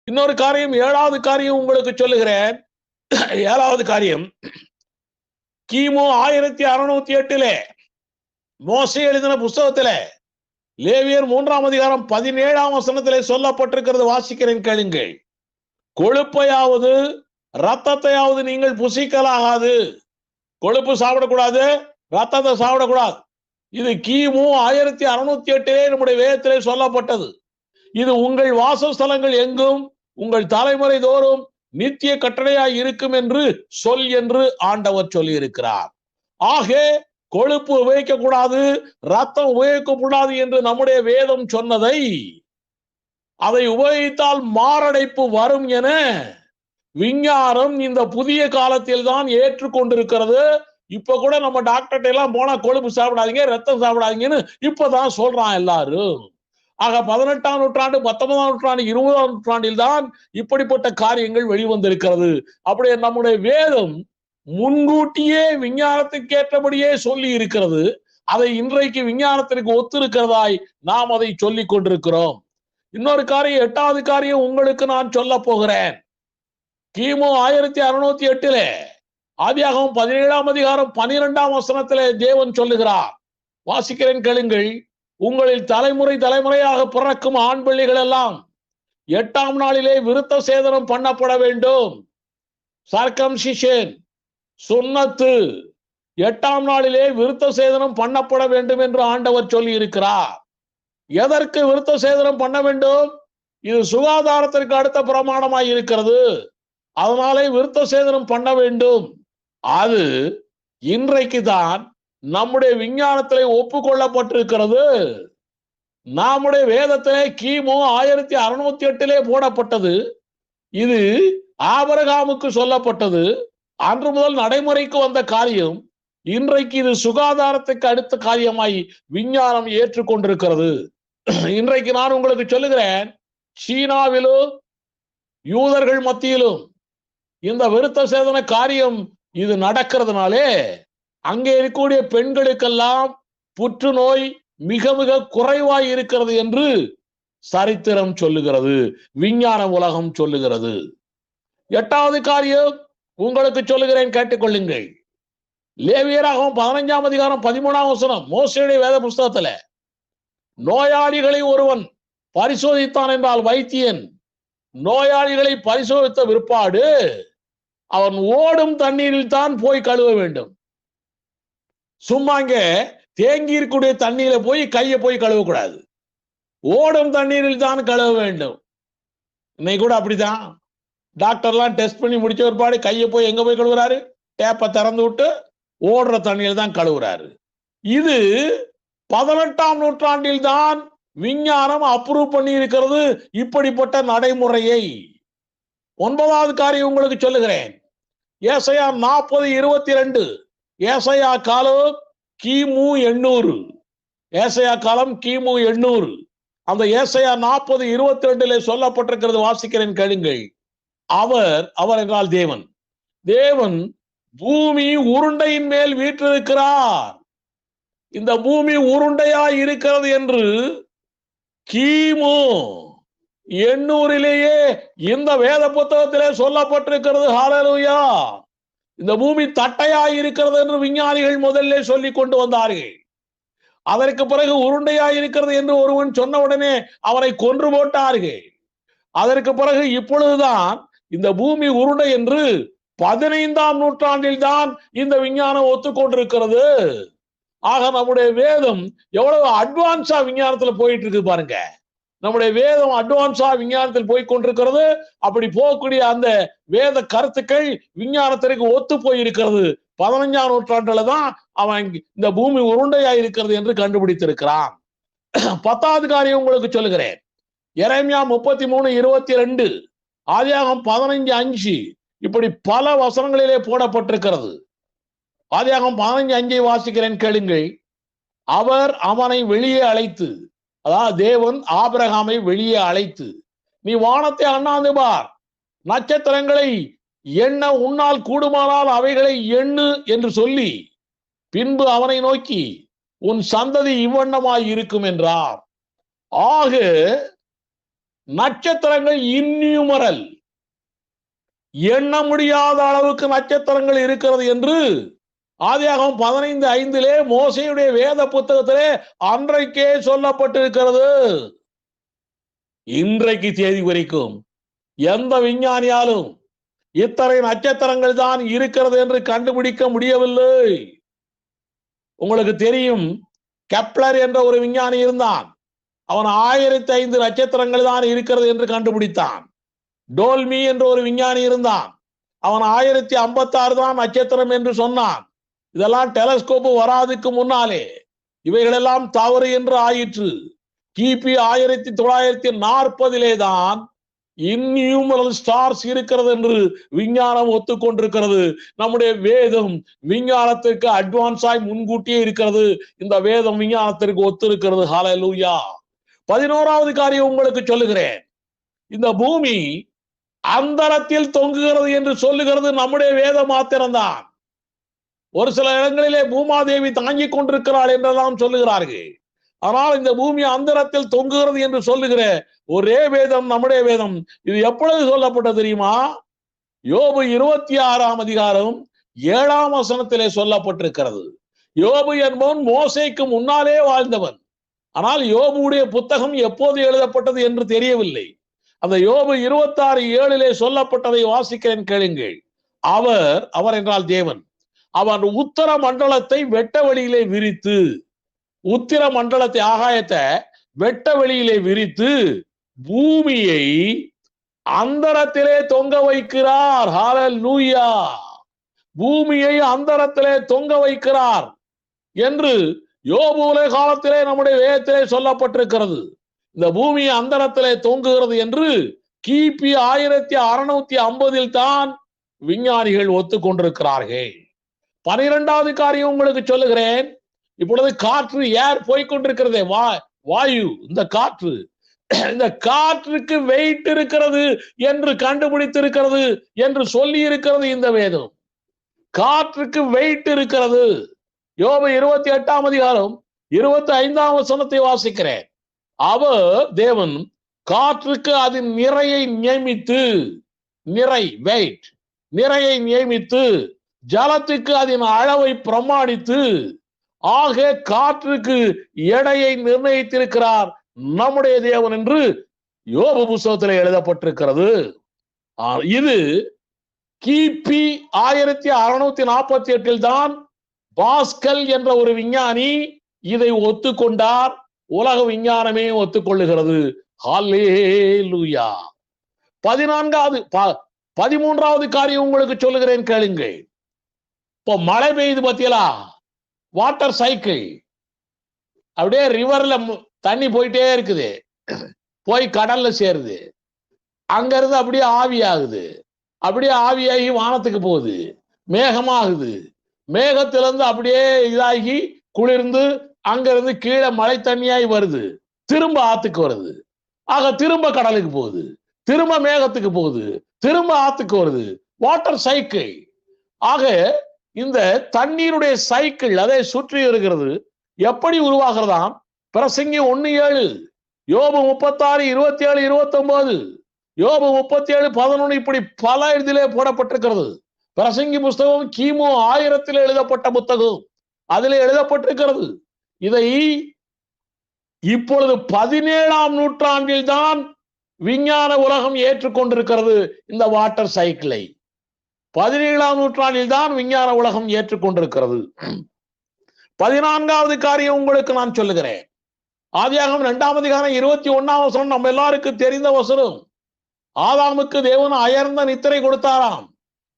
இன்னொரு காரியம், 7வது காரியம் உங்களுக்கு சொல்லுகிறேன். 7வது காரியம், கிமு 1608 மோசே எழுதின புஸ்தகத்துல லேவியர் 3ஆம் அதிகாரம் 17ஆம் வசனத்திலே சொல்லப்பட்டிருக்கிறது. வாசிக்கிறேன், கேளுங்கள். கொழுப்பையாவது ரத்தத்தையாவது நீங்கள் புசிக்கலாகாது. கொழுப்பு சாப்பிடக்கூடாது, ரத்தத்தை சாப்பிடக்கூடாது. இது கிமு 1608 நம்முடைய வேதத்திலே சொல்லப்பட்டது. இது உங்கள் வாசஸ்தலங்கள் எங்கும் உங்கள் தலைமுறை தோறும் நித்திய கட்டளையாய் இருக்கும் என்று சொல் என்று ஆண்டவர் சொல்லி இருக்கிறார். ஆக கொழுப்பு உபயோகிக்க கூடாது, ரத்தம் உபயோகிக்க கூடாது என்று நம்முடைய வேதம் சொன்னதை, அதை உபயோகித்தால் மாரடைப்பு வரும் என விஞ்ஞானம் இந்த புதிய காலத்தில் தான் ஏற்றுக்கொண்டிருக்கிறது. இப்ப கூட நம்ம டாக்டர்கிட்ட எல்லாம் போனா கொழுப்பு சாப்பிடாதீங்க, ரத்தம் சாப்பிடாதீங்கன்னு இப்பதான் சொல்றான் எல்லாரும். ஆக 18ஆம் நூற்றாண்டு, 19ஆம் நூற்றாண்டு, 20ஆம் நூற்றாண்டில் தான் இப்படிப்பட்ட காரியங்கள் வெளிவந்திருக்கிறது. அப்படியே நம்முடைய வேதம் முன்கூட்டியே விஞ்ஞானத்துக்கு ஏற்றபடியே சொல்லி இருக்கிறது. அதை இன்றைக்கு விஞ்ஞானத்திற்கு ஒத்திருக்கிறதாய் நாம் அதை சொல்லிக் கொண்டிருக்கிறோம். இன்னொரு காரியம், 8வது காரியம் உங்களுக்கு நான் சொல்ல போகிறேன். கிமு 1608 ஆதியாகமம் 17ஆம் அதிகாரம் 12ஆம் வசனத்திலே தேவன் சொல்லுகிறார். வாசிக்கிறேன், கேளுங்கள். உங்களில் தலைமுறை தலைமுறையாக பிறக்கும் ஆண் பிள்ளைகள் எல்லாம் 8ஆம் நாளிலே விருத்த சேதனம் பண்ணப்பட வேண்டும். சர்க்கம்சிஷன், சுன்னத்து, 8ஆம் நாளிலே விருத்த சேதனம் பண்ணப்பட வேண்டும் என்று ஆண்டவர் சொல்லி இருக்கிறார். எதற்கு விருத்த சேதனம் பண்ண வேண்டும்? இது சுகாதாரத்திற்கு அடுத்த பிரமாணமாய் இருக்கிறது. அதனாலே விருத்த சேதனம் பண்ண வேண்டும். அது இன்றைக்கு தான் நம்முடைய விஞ்ஞானத்திலே ஒப்புக்கொள்ளப்பட்டிருக்கிறது. நம்முடைய வேதத்திலே கிமு 1608 போடப்பட்டது. இது ஆபிரகாமுக்கு சொல்லப்பட்டது. அன்று முதல் நடைமுறைக்கு வந்த காரியம். இன்றைக்கு இது சுகாதாரத்துக்கு அடுத்த காரியமாய் விஞ்ஞானம் ஏற்றுக்கொண்டிருக்கிறது. இன்றைக்கு நான் உங்களுக்கு சொல்லுகிறேன், சீனாவிலும் யூதர்கள் மத்தியிலும் இந்த விருத்த சேதன காரியம் இது நடக்கிறதுனாலே அங்கே இருக்கக்கூடிய பெண்களுக்கெல்லாம் புற்றுநோய் மிக மிக குறைவாய் இருக்கிறது என்று சரித்திரம் சொல்லுகிறது, விஞ்ஞான உலகம் சொல்லுகிறது. 8வது காரியம் உங்களுக்கு சொல்லுகிறேன், கேட்டுக்கொள்ளுங்கள். லேவியராகமம் 15ஆம் அதிகாரம் 13ஆம் வசனம், மோசேயுடைய வேத புஸ்தகத்துல, நோயாளிகளை ஒருவன் பரிசோதித்தான் என்றால் வைத்தியன் நோயாளிகளை பரிசோதித்த விற்பாடு அவன் ஓடும் தண்ணீரில் தான் போய் கழுவ வேண்டும். சும்மா இங்க தேங்கி இருக்கக்கூடிய தண்ணீரை போய் கையை போய் கழுவக்கூடாது, ஓடும் தண்ணீரில் தான் கழுவ வேண்டும். இன்னைக்கு கூட அப்படிதான். டாக்டர்லாம் டெஸ்ட் பண்ணி முடிச்ச ஒருபாடு கையை போய் எங்க போய் கழுவுறாரு? டேப்பை திறந்து விட்டு ஓடுற தண்ணீர் தான் கழுவுறாரு. இது 18ஆம் நூற்றாண்டில் தான் விஞ்ஞானம் அப்ரூவ் பண்ணி இருக்கிறது இப்படிப்பட்ட நடைமுறையை. 9வது காரியம் உங்களுக்கு சொல்லுகிறேன். ஏசாயா 40:22. ஏசாயா காலம் கிமு 800. ஏசாயா காலம் கிமு 800. அந்த ஏசாயா 40:22 சொல்லப்பட்டிருக்கிறது. வாசிக்கிறேன், கேளுங்கள். அவர் என்றால் தேவன். தேவன் பூமி உருண்டையின் மேல் வீற்றிருக்கிறார். இந்த பூமி உருண்டையாய் இருக்கிறது என்று கிமு 800 இந்த வேத புத்தகத்திலே சொல்லப்பட்டிருக்கிறது. ஹல்லேலூயா. இந்த பூமி தட்டையாய் இருக்கிறது என்று விஞ்ஞானிகள் முதல்ல சொல்லி கொண்டு வந்தார்கள். அதற்கு பிறகு உருண்டையாய் இருக்கிறது என்று ஒருவன் சொன்ன உடனே அவனை கொன்று போட்டார்கள். அதற்கு பிறகு இப்பொழுதுதான் இந்த பூமி உருண்டை என்று 15ஆம் நூற்றாண்டில் தான் இந்த விஞ்ஞானம் ஒத்துக்கொண்டிருக்கிறது. ஆக நம்முடைய வேதம் எவ்வளவு அட்வான்ஸா விஞ்ஞானத்துல போயிட்டு இருக்கு பாருங்க. நம்முடைய வேதம் அட்வான்ஸா விஞ்ஞானத்தில் போய் கொண்டிருக்கிறது. அப்படி போகக்கூடிய அந்த வேத கருத்துக்கள் விஞ்ஞானத்திற்கு ஒத்து போயிருக்கிறது. 15ஆம் நூற்றாண்டுல தான் அவன் இந்த பூமி உருண்டையா இருக்கிறது என்று கண்டுபிடித்திருக்கிறான். 10வது காரியம் உங்களுக்கு சொல்லுகிறேன். எரேமியா 33:22, ஆதியாகமம் 15:5 இப்படி பல வசனங்களிலே போடப்பட்டிருக்கிறது. ஆதியாகமம் 15:5 வாசிக்கிறேன், கேளுங்கள். அவர் அவனை வெளியே அழைத்து, அதாவது தேவன் ஆபிரகாமை வெளியே அழைத்து, நீ வானத்தை அண்ணாந்து பார், நட்சத்திரங்களை எண்ண உன்னால் கூடுமானால் அவைகளை எண்ணு என்று சொல்லி, பின்பு அவனை நோக்கி உன் சந்ததி இவ்வண்ணமாய் இருக்கும் என்றார். ஆக நட்சத்திரங்கள் இன்யூமரல், எண்ண முடியாத அளவுக்கு நட்சத்திரங்கள் இருக்கிறது என்று ஆதியாகமம் 15:5 மோசேயுடைய வேத புத்தகத்திலே அன்றைக்கே சொல்லப்பட்டிருக்கிறது. இன்றைக்கு தேதி வரைக்கும் எந்த விஞ்ஞானியாலும் இத்தனை நட்சத்திரங்கள் தான் இருக்கிறது என்று கண்டுபிடிக்க முடியவில்லை. உங்களுக்கு தெரியும், கெப்லர் என்ற ஒரு விஞ்ஞானி இருந்தான். அவன் 1005 நட்சத்திரங்கள் தான் இருக்கிறது என்று கண்டுபிடித்தான். டோல்மி என்ற ஒரு விஞ்ஞானி இருந்தான். அவன் 1056 தான் நட்சத்திரம் என்று சொன்னான். இதெல்லாம் டெலஸ்கோப் வராதுக்கு முன்னாலே இவைகளெல்லாம் தவறு என்று ஆயிற்று. கிபி 1940 தான் இன்யூமரல் ஸ்டார்ஸ் இருக்கிறது என்று விஞ்ஞானம் ஒத்துக்கொண்டிருக்கிறது. நம்முடைய வேதம் விஞ்ஞானத்திற்கு அட்வான்ஸாய் முன்கூட்டியே இருக்கிறது. இந்த வேதம் விஞ்ஞானத்திற்கு ஒத்திருக்கிறது. ஹல்லேலூயா. 11வது காரியம் உங்களுக்கு சொல்லுகிறேன். இந்த பூமி அந்தரத்தில் தொங்குகிறது என்று சொல்லுகிறது நம்முடைய வேதம் மாத்திரம்தான். ஒரு சில இடங்களிலே பூமாதேவி தாங்கிக் கொண்டிருக்கிறாள் என்றெல்லாம் சொல்லுகிறார்கள். ஆனால் இந்த பூமி அந்தரத்தில் தொங்குகிறது என்று சொல்லுகிற ஒரே வேதம் நம்முடைய வேதம். இது எப்பொழுது சொல்லப்பட்டது தெரியுமா? யோபு 26ஆம் அதிகாரம் 7ஆம் வசனத்திலே சொல்லப்பட்டிருக்கிறது. யோபு என்பவன் மோசேக்கு முன்னாலே வாழ்ந்தவன். ஆனால் யோபுடைய புத்தகம் எப்போது எழுதப்பட்டது என்று தெரியவில்லை. அந்த யோபு 26:7 சொல்லப்பட்டதை வாசிக்கிறேன், கேளுங்கள். அவர் என்றால் தேவன், அவன் உத்தர மண்டலத்தை வெட்ட வெளியிலே விரித்து, உத்திர மண்டலத்தை ஆகாயத்தை வெட்ட வெளியிலே விரித்து பூமியை அந்தரத்திலே தொங்க வைக்கிறார். ஹல்லேலூயா. பூமியை அந்தரத்திலே தொங்க வைக்கிறார் என்று யோபு காலத்திலே நம்முடைய வேதத்திலே சொல்லப்பட்டிருக்கிறது. இந்த பூமி அந்தரத்திலே தொங்குகிறது என்று கிபி 1650 தான் விஞ்ஞானிகள் ஒத்துக்கொண்டிருக்கிறார்கள். 12வது காரியம் உங்களுக்கு சொல்லுகிறேன். இப்பொழுது காற்று, ஏர் போய்கொண்டிருக்கிறதே, வாயு, இந்த காற்று, இந்த காற்றுக்கு வெயிட் இருக்கிறது என்று கண்டுபிடித்திருக்கிறது என்று சொல்லி இருக்கிறது இந்த வேதம். காற்றுக்கு வெயிட் இருக்கிறது. யோபு 28ஆம் அதிகாரம் 25ஆம் வசனத்தை வாசிக்கிறேன். அவர் தேவன் காற்றுக்கு அதன் நிறையை நியமித்து, நிறையை நியமித்து, ஜலத்துக்கு அதன் அளவை பிரமாணித்து, ஆக காற்றுக்கு எடையை நிர்ணயித்திருக்கிறார் நம்முடைய தேவன் என்று யோபு புத்தகத்தில் எழுதப்பட்டிருக்கிறது. இது கிபி 1648 தான் பாஸ்கல் என்ற ஒரு விஞ்ஞானி இதை ஒத்துக்கொண்டார். உலக விஞ்ஞானமே ஒத்துக்கொள்ளுகிறது. ஹல்லேலூயா. 13வது காரியம் உங்களுக்கு சொல்லுகிறேன், கேளுங்கள். இப்போ மழை பெய்யுது பத்தியலா, வாட்டர் சைக்கிள். அப்படியே ரிவர்ல தண்ணி போயிட்டே இருக்குது, போய் கடல்ல சேருது, அங்க இருந்து அப்படியே ஆவியாகுது, அப்படியே ஆவியாகி வானத்துக்கு போகுது, மேகமாகுது, மேகத்திலிருந்து அப்படியே இதாகி குளிர்ந்து அங்கிருந்து கீழே மழை தண்ணியாய் வருது, திரும்ப ஆத்துக்கு வருது, ஆக திரும்ப கடலுக்கு போகுது, திரும்ப மேகத்துக்கு போகுது, திரும்ப ஆத்துக்கு வருது. Water cycle. ஆக இந்த தண்ணீருடைய சைக்கிள் அதை சுற்றி இருக்கிறது. எப்படி உருவாகிறதாம்? பிரசங்கி 1:7, யோபு 36:27-29, யோபு 37:11, இப்படி பல இதிலே போடப்பட்டிருக்கிறது. பிரசங்கி புஸ்தகம் கிமு 1000 எழுதப்பட்ட புத்தகம், அதிலே எழுதப்பட்டிருக்கிறது. இதை இப்பொழுது 17ஆம் நூற்றாண்டில் தான் விஞ்ஞான உலகம் ஏற்றுக்கொண்டிருக்கிறது. இந்த வாட்டர் சைக்கிளை 17ஆம் நூற்றாண்டில் தான் விஞ்ஞான உலகம் ஏற்றுக்கொண்டிருக்கிறது. 14வது காரியம் உங்களுக்கு நான் சொல்லுகிறேன். ஆதியாகமம் 2ஆம் அதிகாரம் 21ஆம் வசனம் நம்ம எல்லாருக்கும் தெரிந்த வசனம். ஆதாமுக்கு தேவன் அயர்ந்த நித்திரை கொடுத்தாராம்.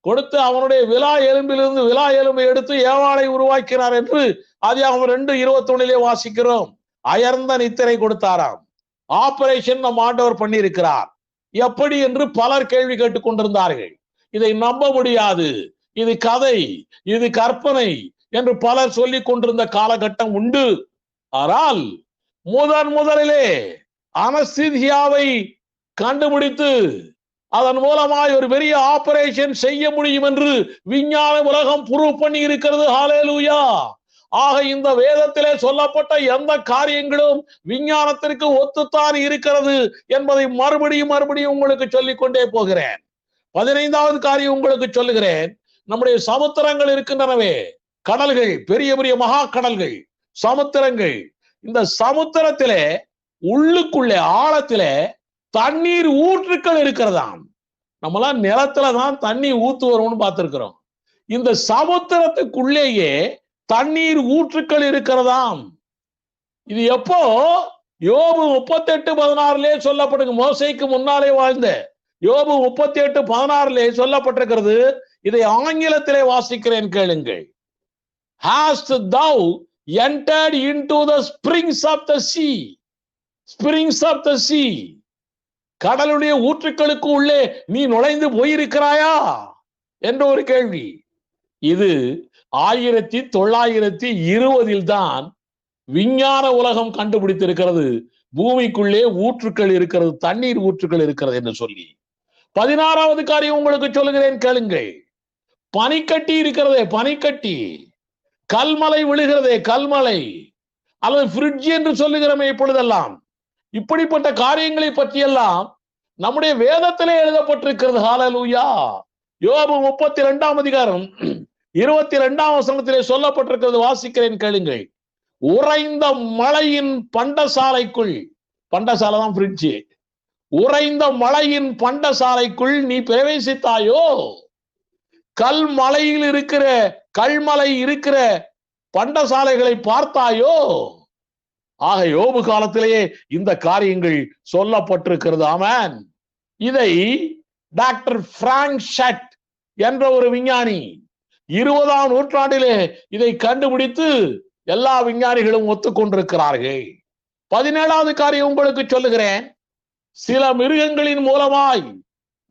கொடுத்து அவனுடைய விலா எலும்பிலிருந்து விலா எலும்பை எடுத்து ஏவாளை உருவாக்கினார் என்று ஆதியாகமம் 2:21 வாசிக்கிறோம். அயர்ந்த நித்திரை கொடுத்தாராம். ஆபரேஷன் நம் ஆண்டவர் பண்ணி இருக்கிறார். எப்படி என்று பலர் கேள்வி கேட்டுக் கொண்டிருந்தார்கள். இதை நம்ப முடியாது, இது கதை, இது கற்பனை என்று பலர் சொல்லிக் கொண்டிருந்த காலகட்டம் உண்டு. ஆனால் முதலிலே அனஸ்தீசியாவை கண்டுபிடித்து அதன் மூலமாய் ஒரு பெரிய ஆபரேஷன் செய்ய முடியும் என்று விஞ்ஞான உலகம் ப்ரூவ் பண்ணி இருக்கிறது. ஹல்லேலூயா. ஆக இந்த வேதத்திலே சொல்லப்பட்ட எந்த காரியங்களும் விஞ்ஞானத்திற்கு ஒத்துத்தான் இருக்கிறது என்பதை மறுபடியும் உங்களுக்கு சொல்லிக் கொண்டே போகிறேன். 15வது காரியம் உங்களுக்கு சொல்லுகிறேன். நம்முடைய சமுத்திரங்கள் இருக்கின்றனவே, கடல்கள், பெரிய பெரிய மகா கடல்கள், சமுத்திரங்கள். இந்த சமுத்திரத்திலே உள்ளுக்குள்ளே ஆழத்திலே தண்ணீர் ஊற்றுக்கள் இருக்கிறதாம். நம்மளாம் நிலத்துலதான் தண்ணி ஊத்து வரும்னு பார்த்திருக்கிறோம். இந்த சமுத்திரத்துக்குள்ளேயே தண்ணீர் ஊற்றுக்கள் இருக்கிறதாம். இது எப்போ? யோபு 38:16 சொல்லப்படுங்க. மோசேக்கு முன்னாலே வாழ்ந்த யோபு 38:16 சொல்லப்பட்டிருக்கிறது. இதை ஆங்கிலத்திலே வாசிக்கிறேன், கேளுங்கள். Hast thou entered into the springs of the sea? Springs of the sea. கடலுடைய ஊற்றுக்களுக்கு உள்ளே நீ நுழைந்து போயிருக்கிறாயா என்ற ஒரு கேள்வி. இது 1920 தான் விஞ்ஞான உலகம் கண்டுபிடித்திருக்கிறது. பூமிக்குள்ளே ஊற்றுக்கள் இருக்கிறது, தண்ணீர் ஊற்றுக்கள் இருக்கிறது என்று சொல்லி. 16வது காரியம் உங்களுக்கு சொல்லுகிறேன், கேளுங்கள். பனிக்கட்டி இருக்கிறதே, பனிக்கட்டி. கல்மலை விழுகிறதே, கல்மலை, அல்லது ஃப்ரிட்ஜ் என்று சொல்லுகிறோமே இப்பொழுதெல்லாம். இப்படிப்பட்ட காரியங்களை பற்றியெல்லாம் நம்முடைய வேதத்திலே எழுதப்பட்டிருக்கிறது. ஹல்லேலூயா. யோபு 32:22 சொல்லப்பட்டிருக்கிறது. வாசிக்கிறேன், கேளுங்கள். உறைந்த மழையின் பண்டசாலைக்குள், பண்டசாலை தான் ஃப்ரிட்ஜ், உறைந்த மழையின் பண்டசாலைக்குள் நீ பிரவேசித்தாயோ? கல்மலை இருக்கிற பண்டசாலைகளை பார்த்தாயோ? ஆக யோபு காலத்திலேயே இந்த காரியங்கள் சொல்லப்பட்டிருக்கிறது. ஆமென். இதை டாக்டர் பிராங்க் ஷட் என்ற ஒரு விஞ்ஞானி 20ஆம் நூற்றாண்டிலே இதை கண்டுபிடித்து எல்லா விஞ்ஞானிகளும் ஒத்துக்கொண்டிருக்கிறார்கள். 17வது காரியம் உங்களுக்கு சொல்லுகிறேன். சில மிருகங்களின் மூலமாய்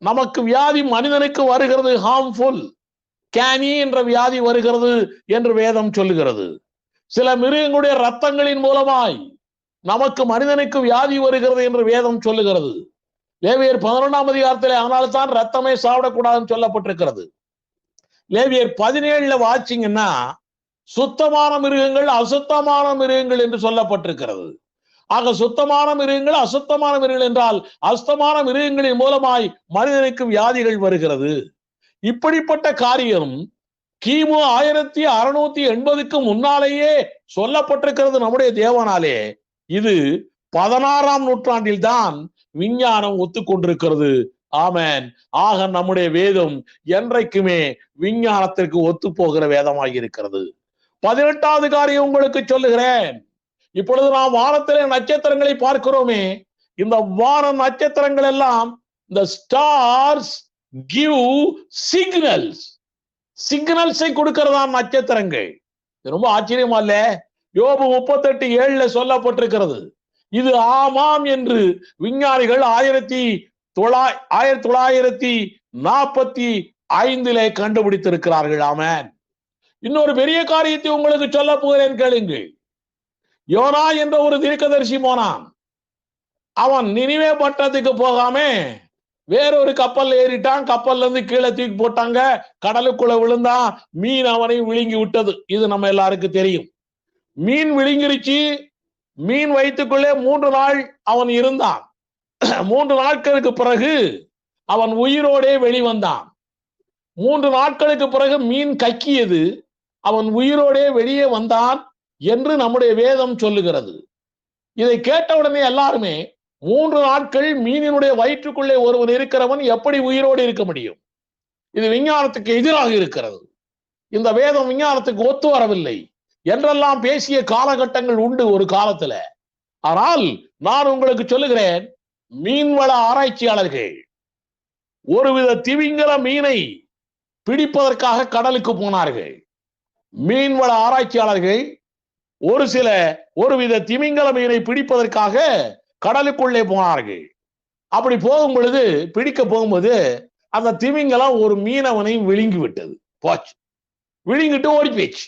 நமக்கு வியாதி மனிதனுக்கு வருகிறது. ஹார்ம்ஃபுல் கேனி என்ற வியாதி வருகிறது என்று வேதம் சொல்லுகிறது. சில மிருகங்களுடைய ரத்தங்களின் மூலமாய் நமக்கு மனிதனுக்கு வியாதி வருகிறது என்று வேதம் சொல்லுகிறது. லேவியர் 11ஆம் அதிகாரத்திலே ஆனால்தான் ரத்தமே சாப்பிடக்கூடாதுன்னு சொல்லப்பட்டிருக்கிறது. லேவியர் 17 வாசிங்கன்னா சுத்தமான மிருகங்கள், அசுத்தமான மிருகங்கள் என்று சொல்லப்பட்டிருக்கிறது. ஆக சுத்தமான மிருகங்கள், அசுத்தமான மிருகங்கள் என்றால் அசுத்தமான மிருகங்களின் மூலமாய் மனிதனுக்கு வியாதிகள் வருகிறது. இப்படிப்பட்ட காரியம் கிமு 1680க்கு முன்னாலேயே சொல்லப்பட்டிருக்கிறது நம்முடைய தேவனாலே. இது 16ஆம் நூற்றாண்டில் தான் விஞ்ஞானம் ஒத்துக்கொண்டிருக்கிறது. ஆமென். ஆக நம்முடைய வேதம் என்றைக்குமே விஞ்ஞானத்திற்கு ஒத்து போகிற வேதமாக இருக்கிறது. 18வது காரியம் உங்களுக்கு சொல்லுகிறேன். இப்பொழுது நாம் வானத்திலே நட்சத்திரங்களை பார்க்கிறோமே, இந்த வான நட்சத்திரங்கள் எல்லாம், இந்த ஸ்டார்ஸ் கிவ் சிக்னல்ஸ், சிக்னல்ஸை கொடுக்கிறதான் நட்சத்திரங்கள். ரொம்ப ஆச்சரியமா இல்ல? யோபு 38:7 சொல்லப்பட்டிருக்கிறது. இது ஆமாம் என்று விஞ்ஞானிகள் 1945 கண்டுபிடித்திருக்கிறார்கள். ஆமென். இன்னொரு பெரிய காரியத்தை உங்களுக்கு சொல்ல போகிறேன், கேளுங்கள். யோனா என்ற ஒரு தீர்க்கதரிசி போனான். அவன் நினிவே பட்டணத்துக்கு போகாம வேறொரு கப்பல் ஏறிட்டான். கப்பல்ல இருந்து கீழே தூக்கி போட்டாங்க, கடலுக்குள்ள விழுந்தான். மீன் அவனை விழுங்கி விட்டது. இது நம்ம எல்லாருக்கும் தெரியும். மீன் விழுங்கிருச்சு. மீன் வயிற்றுக்குள்ளே 3 நாள் அவன் இருந்தான். 3 நாட்களுக்கு பிறகு அவன் உயிரோடே வெளிவந்தான். 3 நாட்களுக்கு பிறகு மீன் கக்கியது, அவன் உயிரோடே வெளியே வந்தான் என்று நம்முடைய வேதம் சொல்லுகிறது. இதை கேட்டவுடனே எல்லாருமே 3 நாட்கள் மீனினுடைய வயிற்றுக்குள்ளே ஒருவன் இருக்கிறவன் எப்படி உயிரோடு இருக்க முடியும்? இது விஞ்ஞானத்துக்கு எதிராக இருக்கிறது. இந்த வேதம் விஞ்ஞானத்துக்கு ஒத்து வரவில்லை என்றெல்லாம் பேசிய காலகட்டங்கள் உண்டு ஒரு காலத்துல. ஆனால் நான் உங்களுக்கு சொல்லுகிறேன், மீன்வள ஆராய்ச்சியாளர்கள் ஒருவித திமிங்கல மீனை பிடிப்பதற்காக கடலுக்கு போனார்கள். மீன்வள ஆராய்ச்சியாளர்கள் ஒருவித திமிங்கல மீனை பிடிப்பதற்காக கடலுக்குள்ளே போனார்கள். அப்படி போகும் பொழுது, பிடிக்க போகும்போது அந்த திமிங்கலம் ஒரு மீனவனை விழுங்கி விட்டது. போச்சு, விழுங்கிட்டு ஓடி போயிடுச்சு.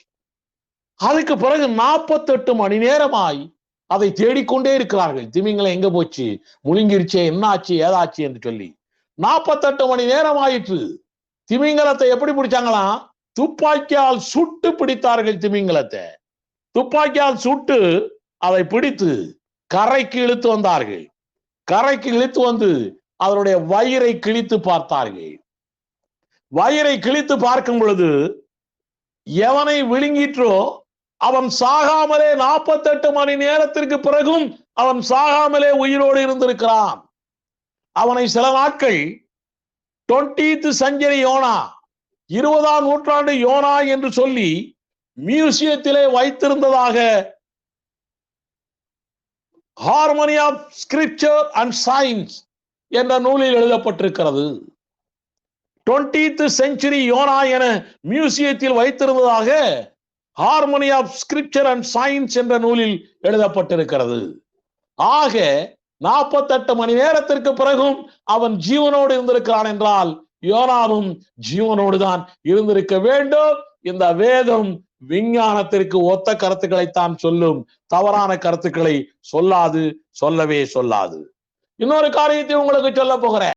அதுக்கு பிறகு 48 மணி நேரமாய் அதை தேடிக்கொண்டே இருக்கிறார்கள். திமிங்கலம் எங்க போச்சு, முழுங்கிருச்சே, என்ன ஆச்சு, ஏதாச்சு என்று சொல்லி 48 மணி நேரம் ஆயிற்று. திமிங்கலத்தை எப்படி பிடிச்சாங்களாம்? துப்பாக்கியால் சுட்டு பிடித்தார்கள் திமிங்கலத்தை. துப்பாக்கியால் சுட்டு அதை பிடித்து கரைக்கு இழுத்து வந்தார்கள். கரைக்கு இழுத்து வந்து அதனுடைய வயிறை கிழித்து பார்த்தார்கள். வயிறை கிழித்து பார்க்கும் பொழுது எவனை விழுங்கிற்றோ அவன் சாகாமலே 48 மணி நேரத்திற்கு பிறகும் அவன் சாகாமலே உயிரோடு இருந்திருக்கிறான். அவனை சில நாட்கள் 20th century யோனா, 20ஆம் நூற்றாண்டு யோனா என்று சொல்லி மியூசியத்திலே வைத்திருந்ததாக harmony of scripture and science என்ற நூலில் எழுதப்பட்டிருக்கிறது. 20th century யோனா என மியூசியத்தில் வைத்திருந்ததாக harmony of scripture and science என்ற நூலில் எழுதப்பட்டிருக்கிறது. ஆக 48 மணி நேரத்திற்கு பிறகும் அவன் ஜீவனோடு இருந்திருக்கிறான் என்றால் யோனாவும் ஜீவனோடு தான் இருந்திருக்க வேண்டும். இந்த வேதம் விஞ்ஞானத்திற்கு ஒத்த கருத்துக்களைத்தான் சொல்லும், தவறான கருத்துக்களை சொல்லாது, சொல்லவே சொல்லாது. இன்னொரு காரியத்தை உங்களுக்கு சொல்ல போகிறேன்.